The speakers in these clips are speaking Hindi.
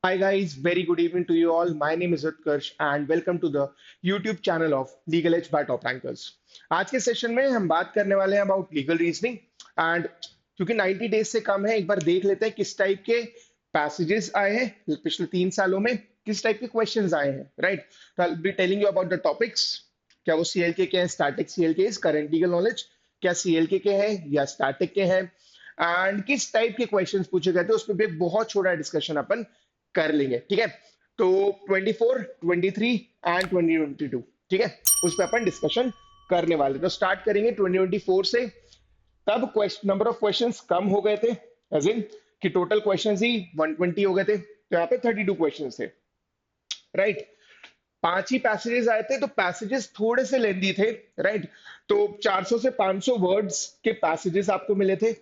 Hi guys, very good evening to you all. My name is Utkarsh and welcome to the YouTube channel of Legal Edge by Top Rankers. आज के सेशन में हम बात करने वाले हैं अबाउट लीगल रीजनिंग एंड क्योंकि 90 डेज से कम है, एक बार देख लेते हैं किस टाइप के पैसेजेस आए हैं पिछले 3 सालों में, किस टाइप के क्वेश्चंस आए हैं, राइट? तो I be telling you about the topics. क्या वो सीएलके के हैं, static CLK, current legal knowledge, क्या सीएलके के हैं या स्टैटिक के हैं, एंड किस टाइप के क्वेश्चंस पूछे गए थे उस पर भी एक बहुत छोटा डिस्कशन अपन कर लेंगे, ठीक है? तो 24, 23 एंड 2022, ठीक है, उस पर अपन डिस्कशन करने वाले। तो स्टार्ट करेंगे 2024 से। तब क्वेश्चन नंबर ऑफ क्वेश्चंस कम हो गए थे, एज इन कि टोटल क्वेश्चंस ही 120 हो गए थे, तो यहाँ पे 32 क्वेश्चंस थे, राइट? 5 ही पैसेजेस आए थे, तो पैसेजेस थोड़े से लेंदी थे, राइट? तो 400 से 500 वर्ड्स के पैसेजेस आपको मिले थे।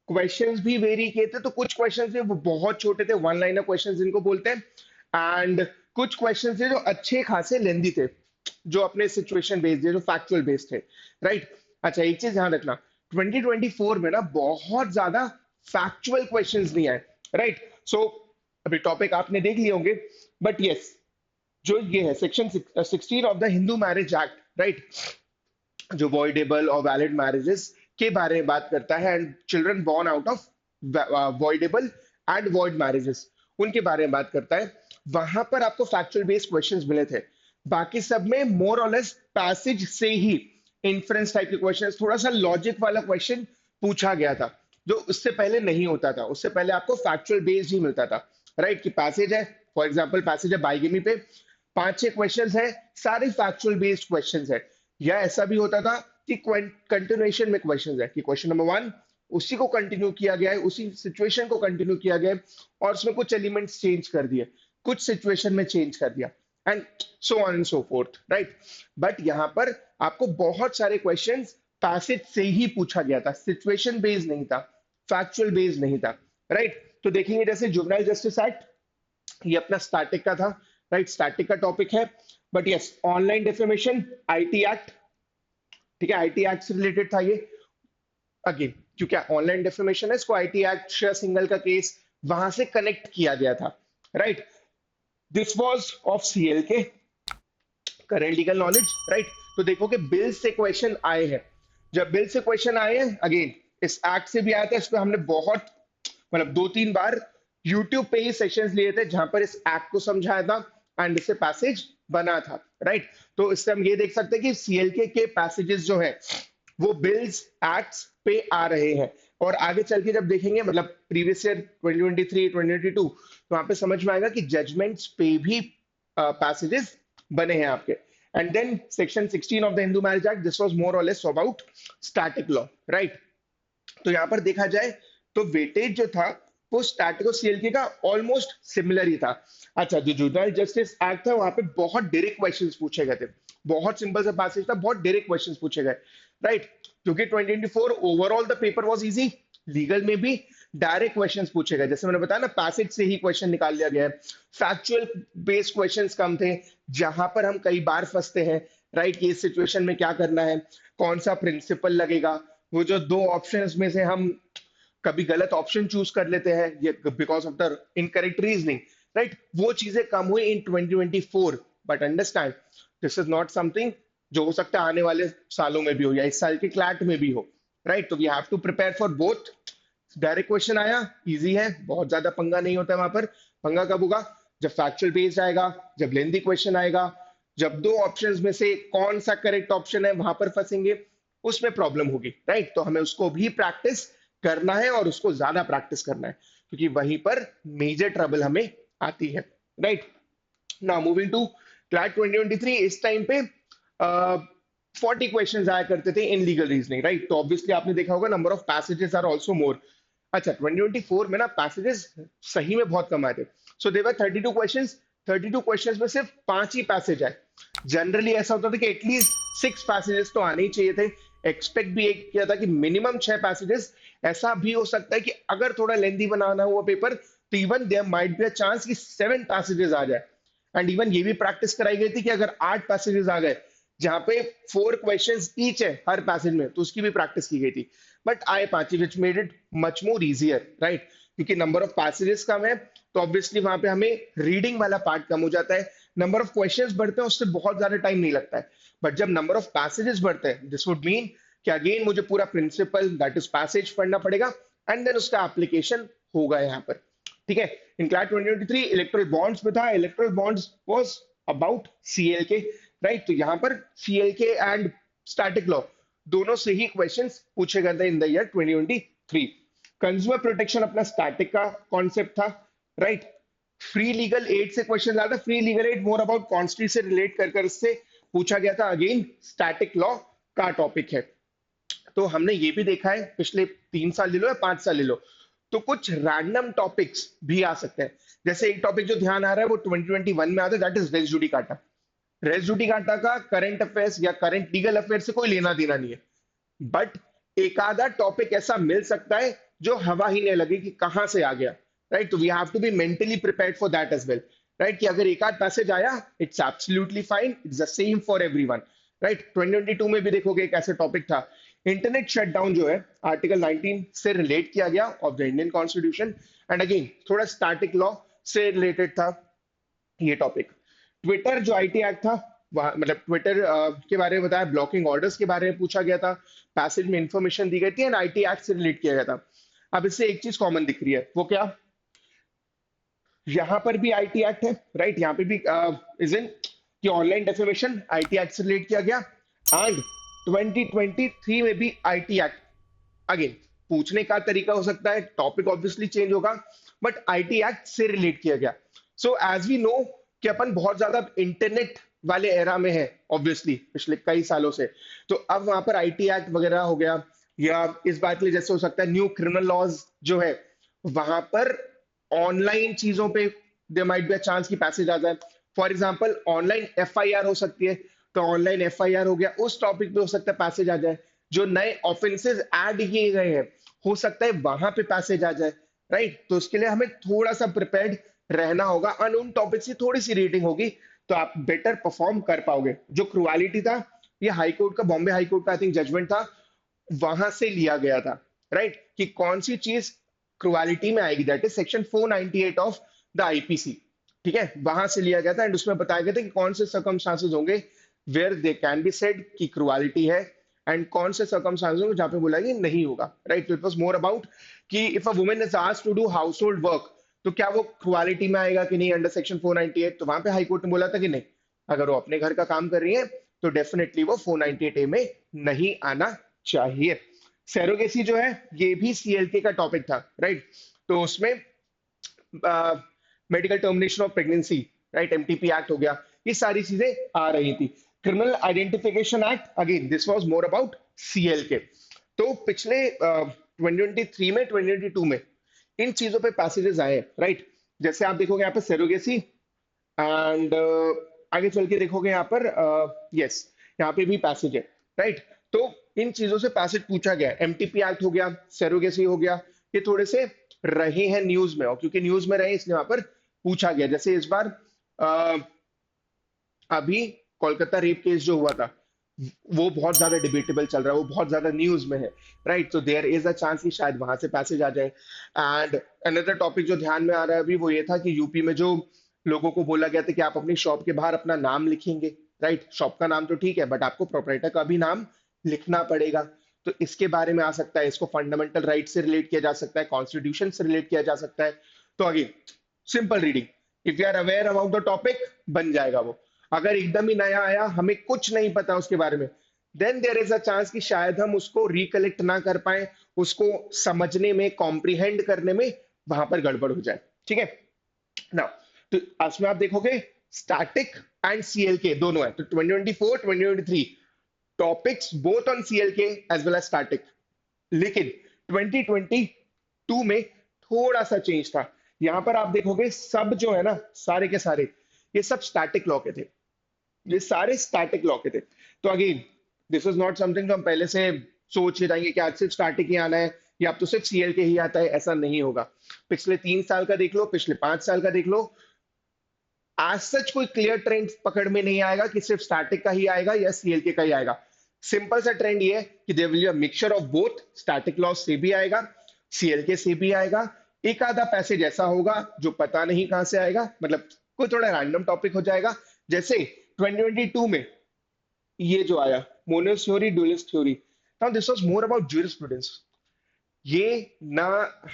क्वेश्चंस भी वेरी किए थे, तो कुछ क्वेश्चंस थे वो बहुत छोटे थे, वन लाइनर क्वेश्चंस जिनको बोलते हैं, एंड कुछ क्वेश्चंस थे जो अच्छे खासे लेंदी थे, जो अपने सिचुएशन बेस्ड थे, जो फैक्चुअल बेस्ड थे, राइट? अच्छा, एक चीज ध्यान रखना, 2024 में ना बहुत ज्यादा फैक्चुअल क्वेश्चंस नहीं आए, राइट? सो अभी टॉपिक आपने देख लिए होंगे, बट यस, जो ये है section 16 of the Hindu marriage act, right, जो वॉइडेबल और वैलिड मैरिजेस के बारे में बात करता है and children born out of voidable and void marriages, उनके बारे में बात करता है। वहां पर आपको फैक्चुअल बेस्ड क्वेश्चंस मिले थे। बाकी सब में मोर और लेस पैसेज से ही इन्फ्रेंस टाइप के क्वेश्चंस, थोड़ा सा लॉजिक वाला क्वेश्चन पूछा गया था, जो उससे पहले नहीं होता था। उससे पहले आपको फैक्चुअल बेस्ड ही मिलता था, राइट? कि पैसेज है, फॉर एग्जाम्पल पैसेज है बाइगेमी पे, 5-6 क्वेश्चंस है, सारे फैक्चुअल बेस्ड क्वेश्चंस है। या ऐसा भी होता था कि कंटिन्यूएशन में क्वेश्चन है, कि क्वेश्चन नंबर 1 उसी को कंटिन्यू किया गया है, उसी सिचुएशन को कंटिन्यू किया गया है, और उसमें कुछ एलिमेंट्स चेंज कर दिए, कुछ सिचुएशन में चेंज कर दिया, and so on and so fourth, right? But यहाँ पर आपको बहुत सारे क्वेश्चन पैसेज से ही पूछा गया था, सिचुएशन बेस्ड नहीं था, फैक्चुअल बेस्ड नहीं था, राइट? तो देखेंगे जैसे जुवेनाइल जस्टिस एक्ट, ये अपना स्टैटिक का था, राइट? स्टैटिक का टॉपिक है। But yes, online defamation, IT act, ठीक है, आईटी एक्ट से रिलेटेड था ये। अगेन क्योंकि ऑनलाइन डेफेमेशन है, इसको आईटी एक्ट शेयर सिंगल का केस वहां से कनेक्ट किया गया था, right? This was of CL के करेंट लीगल नॉलेज, राइट? तो देखो कि बिल से क्वेश्चन आए हैं। जब बिल से क्वेश्चन आए हैं, अगेन इस एक्ट से भी आया था, इस पे हमने बहुत, मतलब 2-3 बार यूट्यूब पे ही सेशंस लिए थे जहां पर इस एक्ट को समझाया था एंड इससे पैसेज बना था, राइट? तो इससे हम ये देख सकते हैं कि सीएलके के पैसेजेस जो है वो बिल्स एक्ट्स पे आ रहे हैं। और आगे चल के जब देखेंगे, मतलब प्रीवियस ईयर 2023 2022, तो वहां पे समझ में आएगा कि जजमेंट्स पे भी पैसेजेस बने हैं आपके। And then section 16 of the Hindu marriage act, this was more और less about static law, right? तो यहाँ पर देखा जाए तो वेटेज जो था वो स्टैटिक और सीएलके का ऑलमोस्ट सिमिलर ही था। अच्छा, जो जुवेनाइल जस्टिस एक्ट था वहां पे बहुत डायरेक्ट क्वेश्चंस पूछे गए थे, बहुत सिंपल सा पैसेज था, बहुत डायरेक्ट क्वेश्चंस पूछे गए, राइट? क्योंकि 2024 overall the paper was easy, legal में भी डायरेक्ट क्वेश्चंस पूछे गए, जैसे मैंने बताया ना, पैसेज से ही क्वेश्चन निकाल लिया गया है। फैक्चुअल बेस्ड क्वेश्चंस कम थे, जहां पर हम कई बार फंसते हैं, राइट? ये सिचुएशन में क्या करना है, कौन सा प्रिंसिपल लगेगा, वो जो दो ऑप्शंस में से हम कभी गलत ऑप्शन चूज कर लेते हैं ये because of the incorrect reasoning, right? वो चीजें कम हुई इन 2024। But understand, this is not something जो हो सकता है आने वाले सालों में भी हो या इस साल के क्लैट में भी हो, राइट? तो we have to prepare for both. Direct question आया, इजी है, बहुत ज्यादा पंगा नहीं होता है वहां पर। पंगा कब होगा? जब फैक्चुअल बेस्ड आएगा, जब लेंदी क्वेश्चन आएगा, जब दो ऑप्शंस में से कौन सा करेक्ट ऑप्शन है वहां पर फंसेंगे, उसमें प्रॉब्लम होगी, राइट? तो हमें उसको भी प्रैक्टिस करना है और उसको ज्यादा प्रैक्टिस करना है, क्योंकि वहीं पर मेजर ट्रबल हमें आती है, right? Now moving to CLAT 2023, इस टाइम पे 40 क्वेश्चंस आया करते थे इन लीगल रीजनिंग, राइट? तो ऑब्वियसली आपने देखा होगा number of passages are also more. अच्छा, 2024 में ना पैसेजेस सही में बहुत कम आए थे। सो देवर 32 क्वेश्चंस, 32 क्वेश्चंस में सिर्फ 5 ही पैसेज आए। जनरली ऐसा होता था कि एटलीस्ट 6 पैसेजेस तो आने ही चाहिए थे। एक्सपेक्ट भी एक किया था कि मिनिमम 6 पैसेजेस। ऐसा भी हो सकता है कि अगर थोड़ा लेंदी बनाना हुआ पेपर, तो even there might be a chance कि 7 पैसेजेस आ जाए। एंड इवन ये भी प्रैक्टिस कराई गई थी कि अगर 8 पैसेजेस आ गए, जहां पे 4 क्वेश्चंस ईच है हर पैसेज में, तो उसकी भी प्रैक्टिस की गई थी। बट आए 5 ही, which made it much more easier, right? क्योंकि नंबर ऑफ पैसेजेस कम है तो ऑब्वियसली वहां पे हमें रीडिंग वाला पार्ट कम हो जाता है, नंबर ऑफ क्वेश्चंस बढ़ते हैं, उससे बहुत ज्यादा टाइम नहीं लगता है। बट जब नंबर ऑफ पैसेजेस बढ़ते हैं, दिस वुड मीन कि अगेन मुझे पूरा प्रिंसिपल दैट इज पैसेज पढ़ना पड़ेगा, एंड देन उसका एप्लीकेशन होगा यहाँ पर। ठीक है, इन क्लास 2023 इलेक्ट्रल बॉन्ड्स में था, electoral bonds was about CLK, right. तो यहाँ पर सीएलके एंड स्टैटिक लॉ दोनों से ही क्वेश्चंस पूछे गए थे in the year 2023। Consumer protection अपना स्टैटिक का कॉन्सेप्ट था, राइट। फ्री लीगल एड से क्वेश्चन आया था, free legal aid more about constitution से रिलेट कर कर इससे पूछा गया था, अगेन स्टैटिक लॉ का टॉपिक है। तो हमने ये भी देखा है पिछले 3 साल ले लो या 5 साल ले लो, तो कुछ रैंडम टॉपिक्स भी आ सकते हैं। जैसे एक टॉपिक जो ध्यान आ रहा है वो 2021 में आता है, that is res judicata. Res judicata का करंट अफेयर्स या करंट लीगल अफेयर से कोई लेना देना नहीं है, बट एक आधा टॉपिक ऐसा मिल सकता है जो हवा ही नहीं लगे कि कहां से आ गया, राइट। तो we have to be mentally prepared for that as well, right, कि अगर एक आध पैसेज आया it's absolutely fine, it's the same for everyone, right. 2022 में भी देखोगे एक ऐसा टॉपिक था, इंटरनेट शटडाउन जो है आर्टिकल 19 से रिलेट किया गया of the Indian constitution, and again थोड़ा स्टैटिक लॉ से रिलेटेड था ये टॉपिक। ट्विटर जो आईटी एक्ट था, मतलब ट्विटर के बारे में बताया, ब्लॉकिंग ऑर्डर्स के बारे में पूछा गया था, पैसेज में इंफॉर्मेशन दी गई थी, एंड आईटी एक्ट से रिलेट किया गया था। अब इससे एक चीज कॉमन दिख रही है, वो क्या, यहां पर भी आईटी एक्ट है, राइट। यहाँ पे भी इज इन कि ऑनलाइन डेफेमेशन आईटी एक्ट से रिलेट किया गया, एंड 2023 में भी आईटी एक्ट, अगेन पूछने का तरीका हो सकता है, टॉपिक ऑब्वियसली चेंज होगा, बट आईटी एक्ट से रिलेट किया गया। सो एज वी नो कि अपन बहुत ज्यादा इंटरनेट वाले एरा में है ऑब्वियसली पिछले कई सालों से, तो अब वहां पर आईटी एक्ट वगैरह हो गया, या इस बात के लिए जैसे हो सकता है न्यू क्रिमिनल लॉज जो है वहां पर ऑनलाइन चीजों पे there might be a chance की पैसेज आ जाए। फॉर एग्जांपल ऑनलाइन एफआईआर हो सकती है, तो ऑनलाइन एफआईआर हो गया, उस टॉपिक पे हो सकता है पैसेज आ जाए। जो नए ऑफेंसेस ऐड किए गए हैं हो सकता है वहां पे पैसेज आ जाए, राइट। तो उसके लिए हमें थोड़ा सा प्रिपेयर्ड रहना होगा, और उन टॉपिक की थोड़ी सी रीडिंग होगी तो आप बेटर परफॉर्म कर पाओगे। जो क्रुएलिटी था ये हाई कोर्ट का, बॉम्बे हाई कोर्ट का आई थिंक जजमेंट था, वहां से लिया गया था, राइट, कि कौन सी चीज क्रुएलिटी में आएगी, that is section 498 of the IPC. ठीक है, वहां से लिया गया था, एंड उसमें बताया गया था कि कौन से सर्कमस्टांसेस होंगे where they can be said कि क्रुएलिटी है, एंड कौन से सर्कमस्टांसेस होंगे जहां पे बोला कि नहीं होगा, राइट। तो इट वाज मोर अबाउट कि if a woman is asked to do household work, तो क्या वो क्रुएलिटी में आएगा कि नहीं अंडर सेक्शन 498। तो वहां पे हाई कोर्ट ने बोला था कि नहीं, अगर वो अपने घर का काम कर रही है तो डेफिनेटली वो 498 ए में नहीं आना चाहिए। सेरोगेसी जो है ये भी सीएलके का टॉपिक था, राइट। तो उसमें medical termination of pregnancy, right, MTP act हो गया, ये सारी चीजें आ रही थी। Criminal identification act, again this was more about CLK. तो पिछले 2023 में 2022 में इन चीजों पे पैसेजेस आए, राइट। जैसे आप देखोगे यहाँ पे सेरोगेसी, एंड आगे चल के देखोगे यहाँ पर यस यहाँ पे भी पैसेज है, राइट। तो इन चीजों से पैसेज पूछा गया, एमटीपी एक्ट हो गया, सेरोगेसी हो गया, ये थोड़े से रहे हैं न्यूज में, और क्योंकि न्यूज में रहे इसलिए वहां पर पूछा गया। जैसे इस बार अभी कोलकाता रेप केस जो हुआ था वो बहुत ज्यादा डिबेटेबल चल रहा है, वो बहुत ज्यादा न्यूज में है, राइट। तो देयर इज अ चांस कि शायद वहां से पैसेज आ जाए। एंड अनदर टॉपिक जो ध्यान में आ रहा है अभी वो ये था कि यूपी में जो लोगों को बोला गया था कि आप अपनी शॉप के बाहर अपना नाम लिखेंगे, राइट। शॉप का नाम तो ठीक है, बट आपको प्रोपराइटर का भी नाम लिखना पड़ेगा। तो इसके बारे में आ सकता है, इसको फंडामेंटल राइट से रिलेट किया जा सकता है, कॉन्स्टिट्यूशन से रिलेट किया जा सकता है। तो again simple reading, if you are aware about the topic बन जाएगा वो। अगर एकदम ही नया आया, हमें कुछ नहीं पता उसके बारे में, then there is a chance कि शायद हम उसको रिकलेक्ट ना कर पाए, उसको समझने में, कॉम्प्रिहेंड करने में वहां पर गड़बड़ हो जाए। ठीक है ना। तो इसमें आप देखोगे स्टैटिक एंड सीएलके दोनों है, तो 2024 2023 topics both on CLK as well as static. लेकिन 2022 में थोड़ा सा चेंज था। यहां पर आप देखोगे सब जो है ना, सारे के सारे ये सब स्टैटिक लॉ के थे, ये सारे स्टैटिक लॉ के थे। तो again this is not something जो हम पहले से सोच ही रहेंगे कि आज सिर्फ स्टैटिक ही आना है या अब तो सिर्फ सीएल के ही आता है, ऐसा नहीं होगा। पिछले 3 साल का देख लो, पिछले 5 साल का देख लो, आज सच कोई क्लियर ट्रेंड पकड़ में नहीं आएगा कि सिर्फ स्टैटिक का ही आएगा या सीएलके का ही आएगा। सिंपल सा ट्रेंड ये है कि there will be a mixture of both, static laws से भी आएगा, सीएलके से भी आएगा, एक आधा पैसेज ऐसा होगा जो पता नहीं कहां से आएगा, मतलब कोई थोड़ा रैंडम टॉपिक हो जाएगा। जैसे 2022 में ये जो आया, monist theory, dualist theory, now this was more about jurisprudence. ये ना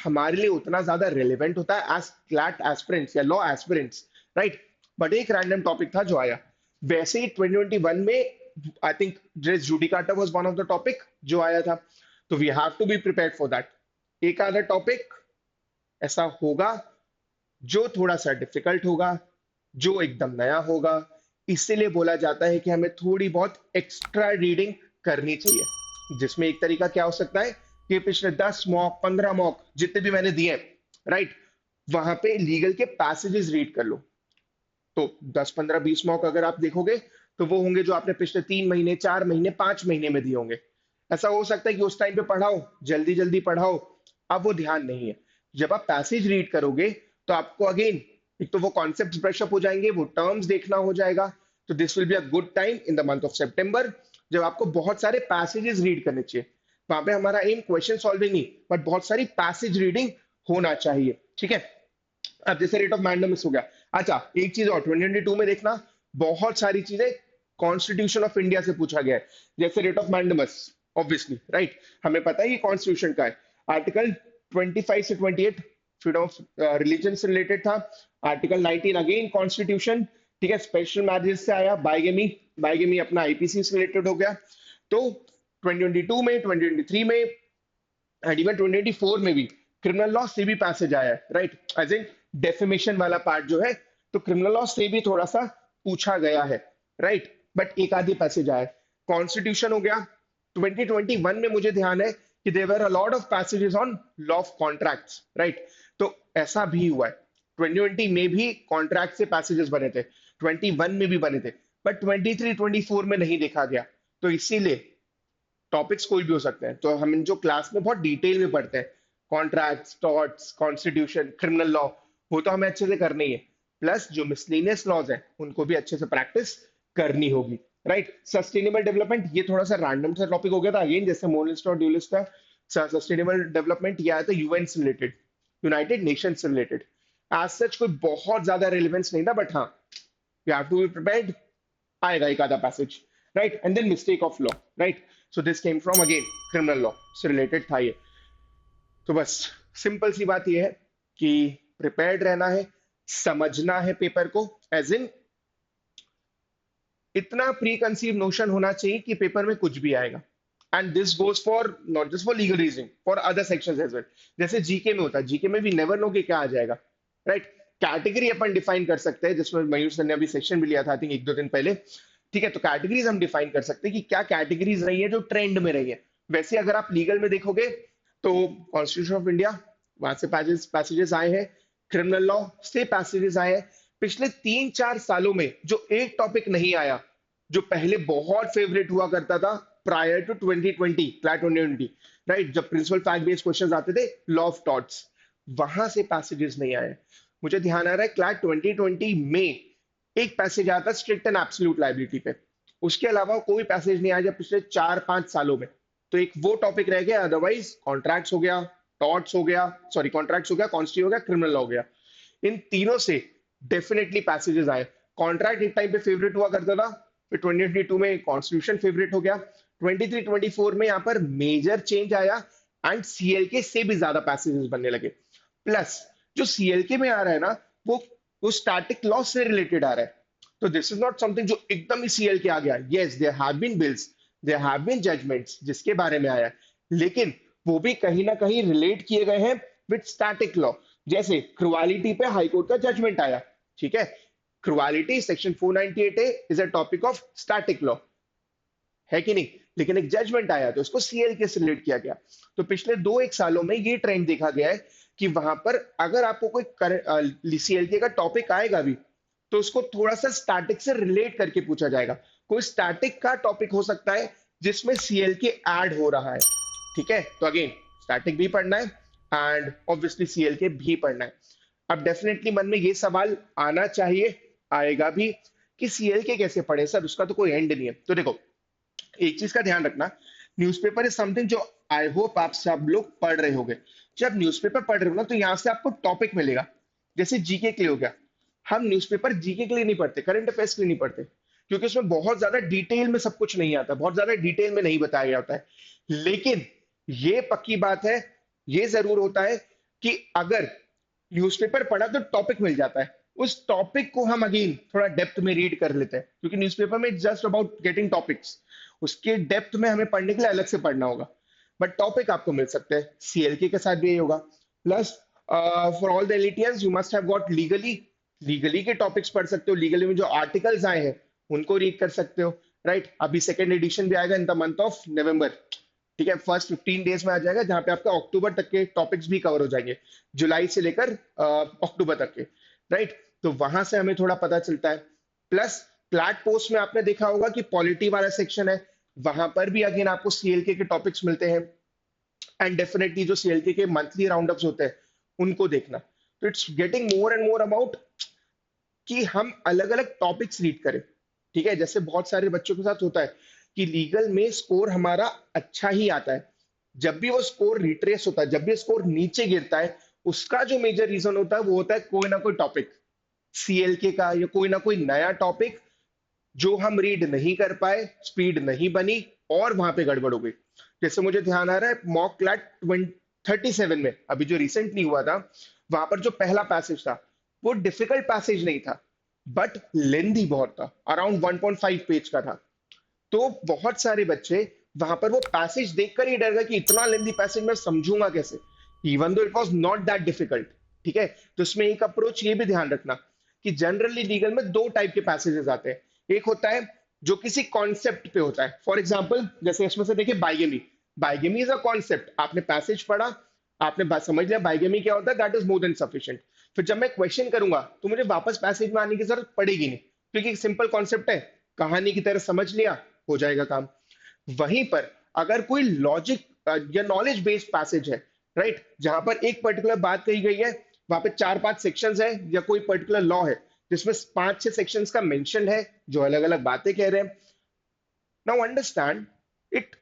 हमारे लिए उतना ज्यादा रेलेवेंट होता है एज क्लैट एस्पिरेंट्स या लॉ एस्पिरेंट्स, राइट, बट एक रैंडम टॉपिक था जो आया। वैसे ही 2021 में I think res judicata was one of the topic जो आया था, तो we have to be prepared for that. एक आधा टॉपिक ऐसा होगा जो थोड़ा सा डिफिकल्ट होगा, जो एकदम नया होगा, इसीलिए बोला जाता है कि हमें थोड़ी बहुत एक्स्ट्रा रीडिंग करनी चाहिए। जिसमें एक तरीका क्या हो सकता है कि पिछले 10 मॉक 15 मॉक जितने भी मैंने दिए, राइट, वहां पे लीगल के पैसेजेस रीड कर लो। तो 10 15 20 मॉक अगर आप देखोगे तो वो होंगे जो आपने पिछले 3 महीने 4 महीने 5 महीने में दिए होंगे। ऐसा हो सकता है कि उस टाइम पे पढ़ाओ, जल्दी जल्दी पढ़ाओ, अब वो ध्यान नहीं है। जब आप पैसेज रीड करोगे तो आपको अगेन एक तो वो कॉन्सेप्ट ब्रशअप हो जाएंगे, वो टर्म्स देखना हो जाएगा। तो this will be a good time in the month of सितंबर जब आपको बहुत सारे पैसेजेस रीड करने चाहिए। वहां पे हमारा एम क्वेश्चन सॉल्विंग नहीं, बट बहुत सारी पैसेज रीडिंग होना चाहिए, ठीक है। अब जैसे रेट ऑफ मैंडेमस हो गया। अच्छा, एक चीज और 2022 में देखना, बहुत सारी चीजें कॉन्स्टिट्यूशन ऑफ इंडिया से पूछा गया है। जैसे rate of mandamus, obviously, right, हमें पता है ये कॉन्स्टिट्यूशन का है। आर्टिकल 25 से 28 फ्रीडम ऑफ रिलीजन से रिलेटेड था। आर्टिकल 19 अगेन कॉन्स्टिट्यूशन, ठीक है, स्पेशल मैरिजेस से आया। बाइगेमी, बाइगेमी अपना आईपीसी से रिलेटेड हो गया। तो 2022 में, 2023 में एंड इवन 2024 में भी क्रिमिनल लॉ से भी पैसेज आया है, राइट, एज इन डेफिमेशन वाला पार्ट जो है, तो क्रिमिनल लॉ से भी थोड़ा सा पूछा गया है, राइट, बट एक आधी पैसेज आया है। कॉन्स्टिट्यूशन हो गया। 2021 में मुझे ध्यान है कि there were a lot of passages on law of contracts, right, तो ऐसा भी हुआ है। 2020 में भी कॉन्ट्रैक्ट से पैसेजेस बने थे, 21 में भी बने थे, बट 23 24 में नहीं देखा गया। तो इसीलिए टॉपिक्स कोई भी हो सकते हैं। तो हम जो क्लास में बहुत डिटेल में पढ़ते हैं, contracts, torts, constitution, criminal law, वो तो हमें अच्छे से करना ही है। प्लस जो मिसलेनियस लॉज हैं उनको भी अच्छे से प्रैक्टिस करनी होगी, राइट। सस्टेनेबल डेवलपमेंट, ये थोड़ा सा रैंडम सा टॉपिक हो गया था अगेन, जैसे मोनलिस्ट और ड्यूलिस्ट था। सस्टेनेबल डेवलपमेंट ये आया था यूएन से रिलेटेड, यूनाइटेड नेशन से रिलेटेड। एज सच कोई बहुत ज्यादा रेलिवेंस नहीं था, बट हाँ, you have to be prepared, आएगा एक आधा passage, right. And then mistake of law, right, so this came from again criminal law से रिलेटेड था ये। तो बस सिंपल सी बात ये है कि प्रिपेयर्ड रहना है, समझना है पेपर को, एज इन इतना प्री कंसीव नोशन होना चाहिए कि पेपर में कुछ भी आएगा। And this goes for not just for legal reasoning, for other sections as well. जैसे जीके में होता है, जीके में भी नेवर नो कि क्या आ जाएगा, राइट। कैटेगरी अपन डिफाइन कर सकते हैं, जिसमें मयूर सर ने अभी सेक्शन भी लिया था आई थिंक 1 2 दिन पहले, ठीक है। तो कैटेगरीज हम डिफाइन कर सकते हैं कि क्या कैटेगरीज रही है जो ट्रेंड में रही है। वैसे अगर आप लीगल में देखोगे तो कॉन्स्टिट्यूशन ऑफ इंडिया, वहां से पैसेजेस आए हैं, क्रिमिनल लॉ से पैसेजेस आए हैं। पिछले 3 4 सालों में जो एक टॉपिक नहीं आया, जो पहले बहुत फेवरेट हुआ करता था प्रायर टू 2020, क्लैट 2020, राइट, जब प्रिंसिपल फैक्ट बेस्ड क्वेश्चंस आते थे, लॉ ऑफ टॉर्ट्स, वहां से पैसेजेस नहीं आए। मुझे ध्यान आ रहा है क्लैट 2020 में एक पैसेज आता स्ट्रिक्ट एंड एब्सोल्यूट लायबिलिटी पे, उसके अलावा कोई पैसेज नहीं आया जब पिछले 4 5 सालों में। तो एक वो टॉपिक रह गया, अदरवाइज कॉन्ट्रैक्ट्स हो गया, टॉर्ट्स हो गया, सॉरी कॉन्ट्रैक्ट्स हो गया, कॉन्स्टी हो गया, क्रिमिनल लॉ हो गया, इन तीनों से डेफिनेटली पैसेजेस आए। कॉन्ट्रैक्ट एक टाइम पे फेवरेट हुआ करता था, फिर 2022 में कॉन्स्टिट्यूशन फेवरेट हो गया, 23 24 में यहाँ पर मेजर चेंज आया एंड सीएलके से भी ज्यादा पैसेजेस बनने लगे। प्लस जो सीएलके में आ रहा है ना, वो स्टैटिक लॉ से रिलेटेड आ रहा है। तो दिस इज नॉट समथिंग जो एकदम ही सीएलके आ गया। Yes, there have been bills, there have been judgments जिसके बारे में आया है, लेकिन वो भी कहीं ना कहीं रिलेट किए गए हैं विद स्टैटिक लॉ। जैसे क्रुआलिटी पे हाईकोर्ट का जजमेंट आया, ठीक है, cruelty section 498A is a topic of static law, है कि नहीं, लेकिन एक जजमेंट आया तो उसको सीएलके से रिलेट किया गया। तो पिछले 2 1 सालों में ये ट्रेंड देखा गया है कि वहां पर अगर आपको कोई सीएलके का टॉपिक आएगा भी, तो उसको थोड़ा सा स्टैटिक से रिलेट करके पूछा जाएगा। कोई स्टैटिक का टॉपिक हो सकता है जिसमें सीएलके ऐड हो रहा है, ठीक है। तो अगेन स्टैटिक भी पढ़ना है एंड ऑब्वियसली सीएलके भी पढ़ना है। अब डेफिनेटली मन में ये सवाल आना चाहिए, आएगा भी, कि सीएलके कैसे पढ़े सर, उसका तो कोई एंड नहीं है। तो देखो, एक चीज का ध्यान रखना, न्यूज़पेपर इज समथिंग जो आई होप आप सब लोग पढ़ रहे होंगे। जब न्यूज़पेपर पढ़ रहे हो ना तो यहाँ से आपको टॉपिक मिलेगा, जैसे जीके के लिए हो गया। हम न्यूज़पेपर जीके के लिए नहीं पढ़ते, करंट अफेयर्स के लिए नहीं पढ़ते, क्योंकि उसमें बहुत ज्यादा डिटेल में सब कुछ नहीं आता, बहुत ज्यादा डिटेल में नहीं बताया गया होता है। लेकिन ये पक्की बात है, ये जरूर होता है कि अगर न्यूज़पेपर पढ़ा तो टॉपिक मिल जाता है, उस टॉपिक को हम अगेन थोड़ा डेप्थ में रीड कर लेते हैं, क्योंकि न्यूज़पेपर में जस्ट अबाउट गेटिंग टॉपिक्स, उसके डेप्थ में हमें पढ़ने के लिए अलग से पढ़ना होगा। बट टॉपिक आपको मिल सकते हैं, सीएलके के साथ भी यही होगा। प्लस फॉर ऑल द एलिटियंस you must have got legally, legally के टॉपिक्स पढ़ सकते हो, लीगली में जो आर्टिकल्स आए हैं उनको रीड कर सकते हो, राइट। अभी सेकेंड एडिशन भी आएगा इन द मंथ ऑफ नवंबर, ठीक है, फर्स्ट 15 डेज में आ जाएगा, जहां पे आपका अक्टूबर तक के टॉपिक्स भी कवर हो जाएंगे, जुलाई से लेकर अक्टूबर तक के, राइट। तो वहां से हमें थोड़ा पता चलता है। प्लस फ्लैट पोस्ट में आपने देखा होगा कि पॉलिटी वाला सेक्शन है, वहां पर भी अगेन आपको सीएलके के टॉपिक्स मिलते हैं। एंड डेफिनेटली जो सीएलके के मंथली राउंड अप्स होते हैं उनको देखना। तो it's getting more and more about कि हम अलग अलग टॉपिक्स रीड करें, ठीक है। जैसे बहुत सारे बच्चों के साथ होता है कि लीगल में स्कोर हमारा अच्छा ही आता है, जब भी वो स्कोर रिट्रेस होता है, जब भी स्कोर नीचे गिरता है, उसका जो मेजर रीजन होता है वो होता है कोई ना कोई टॉपिक, सीएलके का या कोई ना कोई नया टॉपिक जो हम रीड नहीं कर पाए, स्पीड नहीं बनी और वहां पे गड़बड़ हो गई। जैसे मुझे ध्यान आ रहा है मॉक क्लैट 37 में अभी जो रिसेंटली हुआ था, वहां पर जो पहला पैसेज था वो डिफिकल्ट पैसेज नहीं था, बट लेंदी बहुत था, अराउंड 1.5 पेज का था। तो बहुत सारे बच्चे वहां पर वो पैसेज देखकर ही डर गए कि इतना लेंदी पैसेज मैं समझूंगा कैसे, even though it was not that difficult, ठीक है। तो इसमें एक अप्रोच ये भी ध्यान रखना कि जनरली लीगल में दो टाइप के पैसेजेस आते हैं। एक होता है जो किसी कॉन्सेप्ट पे होता है, फॉर एग्जाम्पल जैसे इसमें से देखिए bigamy, bigamy is a concept, आपने पैसेज पढ़ा, आपने बात समझ लिया बाइगेमी क्या होता है, that is more than sufficient. फिर जब मैं क्वेश्चन करूंगा तो मुझे वापस पैसेज में आने की जरूरत पड़ेगी नहीं, क्योंकि सिंपल कॉन्सेप्ट है, कहानी की तरह समझ लिया, हो जाएगा काम। वहीं पर अगर कोई लॉजिक या नॉलेज बेस्ड पैसेज है, राइट, जहां पर एक पर्टिकुलर बात कही गई है, वहां पे 4-5 सेक्शंस है या कोई पर्टिकुलर लॉ है जिसमें 5-6 सेक्शंस का मेंशन है जो अलग अलग बातें कह रहे हैं, now understand it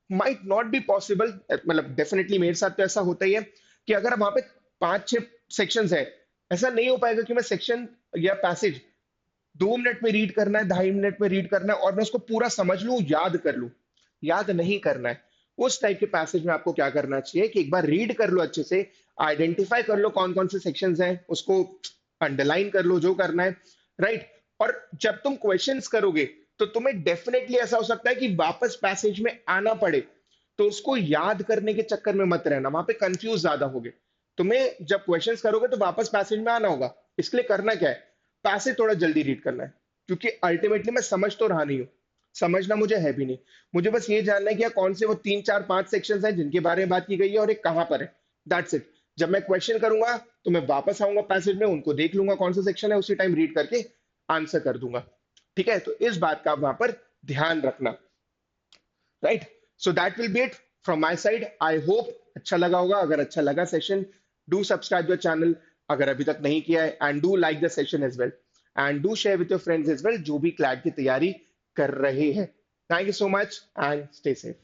might not be possible, मतलब डेफिनेटली मेरे साथ तो ऐसा होता ही है कि अगर वहां पे 5-6 सेक्शंस है, ऐसा नहीं हो पाएगा कि मैं सेक्शन या पैसेज 2 मिनट में रीड करना है, 2.5 मिनट में रीड करना है और मैं उसको पूरा समझ लूं, याद कर लूं, याद नहीं करना है। उस टाइप के पैसेज में आपको क्या करना चाहिए कि एक बार रीड कर लो अच्छे से, आइडेंटिफाई कर लो कौन कौन से सेक्शंस हैं, उसको अंडरलाइन कर लो जो करना है, राइट। और जब तुम क्वेश्चंस करोगे तो तुम्हें डेफिनेटली ऐसा हो सकता है कि वापस पैसेज में आना पड़े, तो उसको याद करने के चक्कर में मत रहना, वहां पे कंफ्यूज ज्यादा होगे। तुम्हें जब क्वेश्चंस करोगे तो वापस पैसेज में आना होगा, इसके लिए करना क्या है, पैसेज थोड़ा जल्दी रीड करना है, क्योंकि अल्टीमेटली मैं समझ तो रहा नहीं हूँ, समझना मुझे है भी नहीं, मुझे बस ये जानना है कि यार कौन से वो 3-4-5 सेक्शंस हैं जिनके बारे में बात की गई है और एक कहां पर है, दैट्स इट। जब मैं क्वेश्चन करूंगा तो मैं वापस आऊंगा पैसेज में, उनको देख लूंगा कौन सा सेक्शन है, उसी टाइम रीड करके आंसर कर दूंगा, ठीक है। तो इस बात का वहां पर ध्यान रखना, right. So that will be it from my side, I hope अच्छा लगा होगा। अगर अच्छा लगा session, do subscribe the channel अगर अभी तक नहीं किया है, and do like the session as well, and do share with your friends as well जो भी क्लैट की तैयारी कर रहे हैं। Thank you so much and stay safe.